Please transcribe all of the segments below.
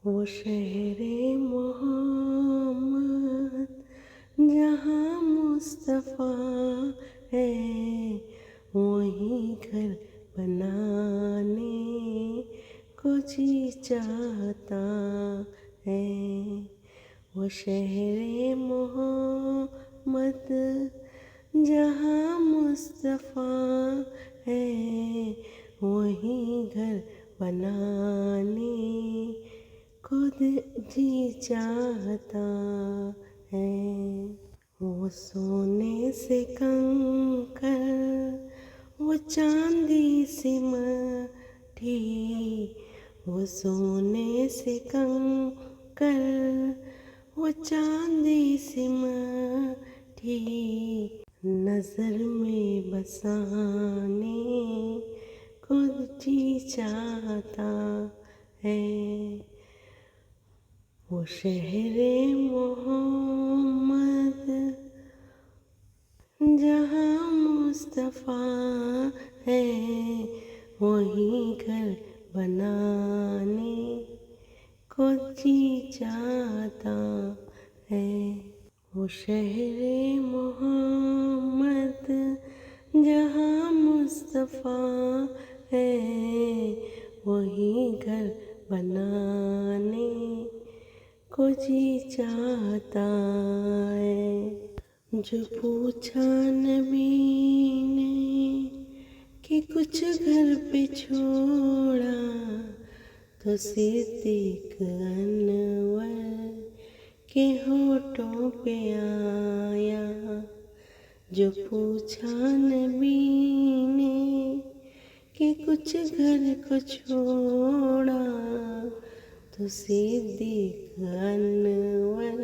वो शहरे मोहम्मद जहाँ मुस्तफ़ा है, वहीं घर बनाने को जी चाहता है। वो शहरे मोहम्मद जहाँ मुस्तफ़ा है, वहीं घर बनाने खुद जी चाहता है। वो सोने से कंकर, वो चांदी से मठी, वो सोने से कंकर, वो चांदी से मठी, नजर में बसाने खुद जी चाहता है। वो शहरे मोहम्मद जहाँ मुस्तफ़ा है, वहीं घर बनाने को जी चाहता है। वो शहरे मोहम्मद जहाँ मुस्तफ़ा है, वहीं घर बनाने को जी चाहता है। जो पूछा नबी ने कि कुछ घर पे छोड़ा, तो सिद्दीक़ अनवर के होठों पे आया। जो पूछा नबी ने कि कुछ घर को छोड़ा, तो सिद्दीक़ अनवर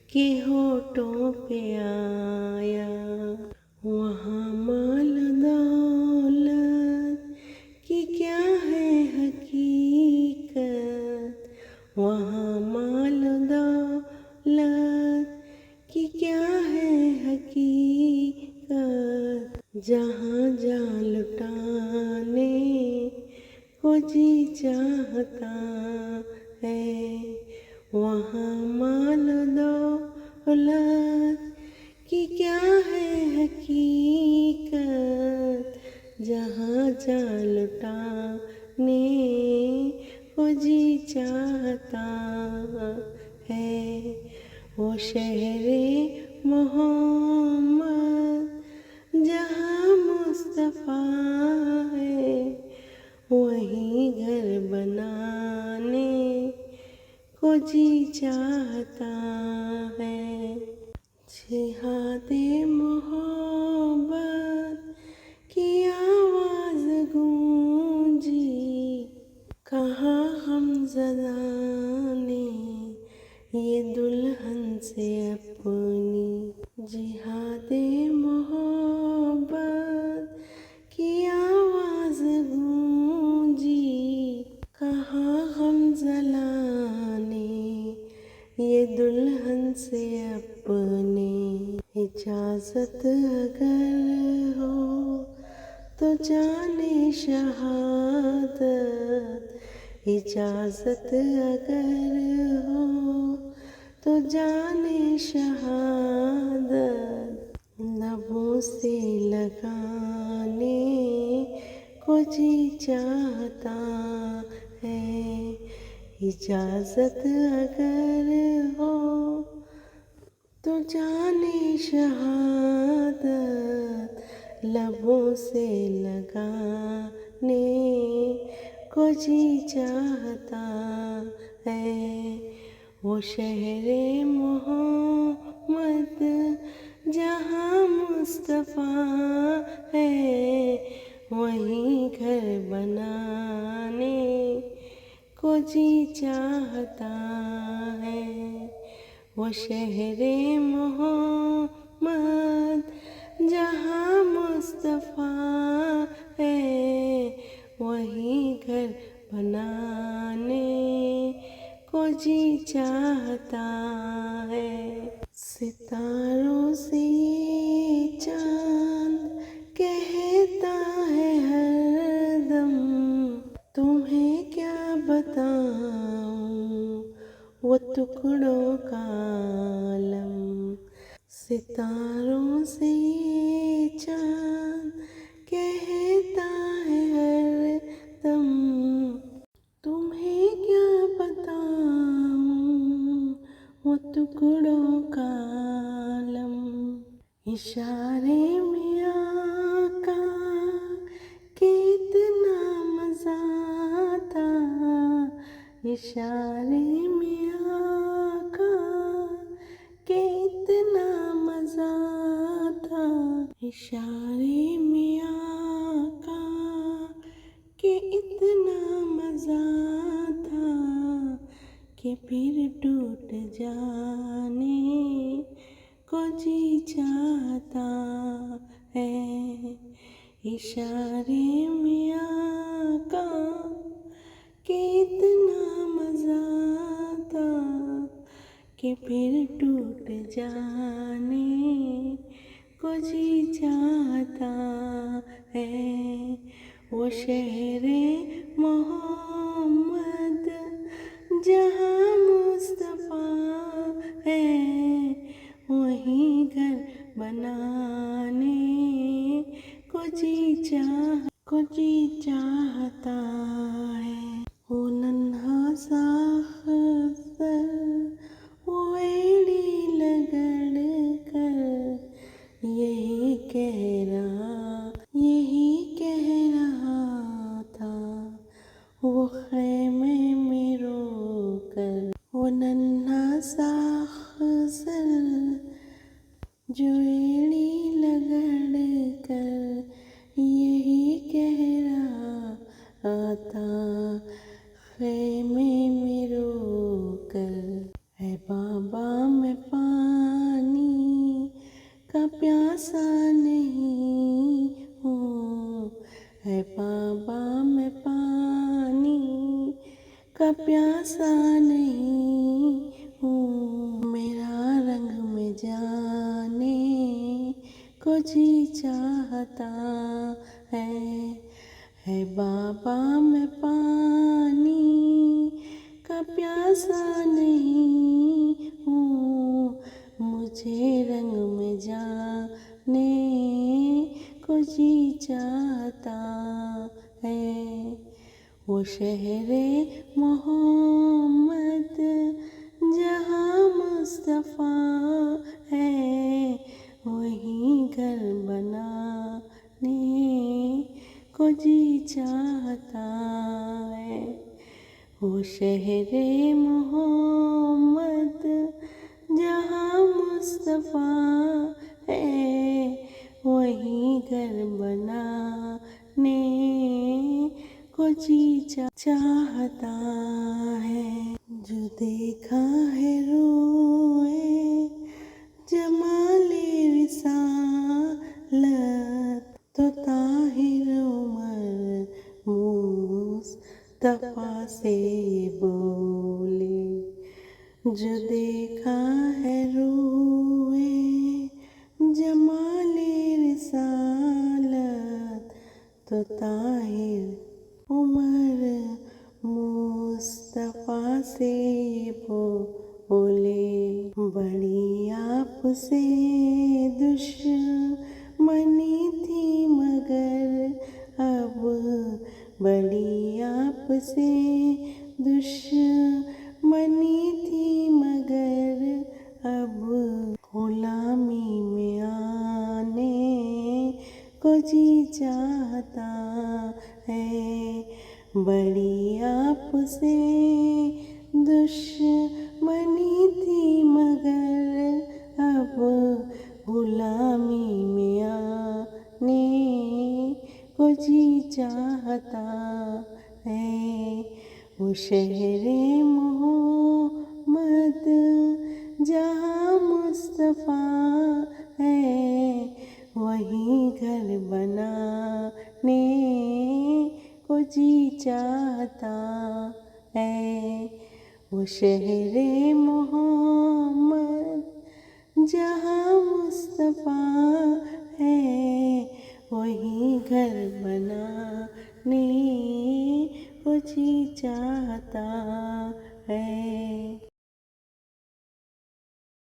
के होठों पे आया। वहाँ माल दौलत की क्या है हकीकत, वहाँ माल दौलत की क्या है हकीकत, जहाँ जान लुटाने को जी चाहता है। वहाँ माल दौलत की क्या है हकीकत, जहाँ जान लुटाने को जी चाहता है। वो शहरे मोहम्मद जहाँ मुस्तफ़ा है, वहीं घर बनाने को जी चाहता है। जिहादे मोहब्बत की आवाज़ गूंजी, कहा हमज़दा ने ये दुल्हन से अपनी। जिहादे मोहब्बत की आवाज़ गूंजी, कहा हमज़दा ने ये दुल्हन से अपने। इजाज़त अगर हो तो जाने शहादत, इजाज़त अगर हो तो जाने शहादत, लबों से लगाने को जी चाहता है। इजाज़त अगर हो तो जाने शहादत, लबों से लगाने को जी चाहता है। वो शहरे मोहम्मद जहाँ मुस्तफ़ा है, वहीं घर बनाने को जी चाहता है। वो शहरे मोहम्मद जहाँ मुस्तफ़ा है, वहीं घर बनाने को जी चाहता है। सितारों से ये चाँद कहता है हरदम, तुम्हें क्या बताऊं वो टुकड़ों का आलम। सितारों से ये चाँद कहता है हर दम, तुम्हें क्या बताऊं वो टुकड़ों का आलम। इशारे में आका कितना मज़ा था, इशारे में आका कितना मज़ा था, इशारे में आका कि इतना मज़ा था कि फिर टूट जाने को जी चाहता है। इशारे में आका कि इतना मज़ा था कि फिर टूट जाने को जी चाहता है। वो शहरे मोहम्मद जहाँ मुस्तफ़ा है, वहीं घर बनाने को जी चाहता है। वो नन्हा सा खबर वो एड़ी लगड़ कर यही कह रहा था। वो ख़ैमे में रोकर वो नन्हा सा खबर जो एड़ी लगड़ कर यही कह रहा था। ख़ैमे में रोकर है बाबा मैं पानी का प्यासा नहीं हूँ, है बाबा मैं पानी का प्यासा नहीं हूँ। मेरा रंग में जाने को जी चाहता है बाबा मैं पानी का प्यासा नहीं हूँ। मुझे रंग में जाने को जी चाहता है। वो शहरे मोहम्मद जहाँ मुस्तफ़ा है, वहीं घर बनाने को जी चाहता है। वो शहरे मोहम्मद जहाँ मुस्तफ़ा है, वहीं घर बनाने को जी चाहता है। जो देखा है रोए जमाले रिसालत, तो ताहिर उमर मुस्तफ़ा से बोले। जो देखा है रोए जमाले रिसालत, तो ताहिर उमर मुस्तफ़ा से बोले। बड़ी आपसे दुश्मनी थी मगर अब, बड़ी आपसे दुश्मनी थी मगर अब, गुलामी में आने को जी चाहता है। बड़ी आपसे दुश्मनी थी मगर अब, गुलामी में आने को जी चाहता है। वो शहरे मोहम्मद जहाँ मुस्तफ़ा है, वहीं घर बनाने को जी चाहता है। वो शहरे मोहम्मद जहाँ मुस्तफ़ा है, वहीं घर बनाने को जी चाहता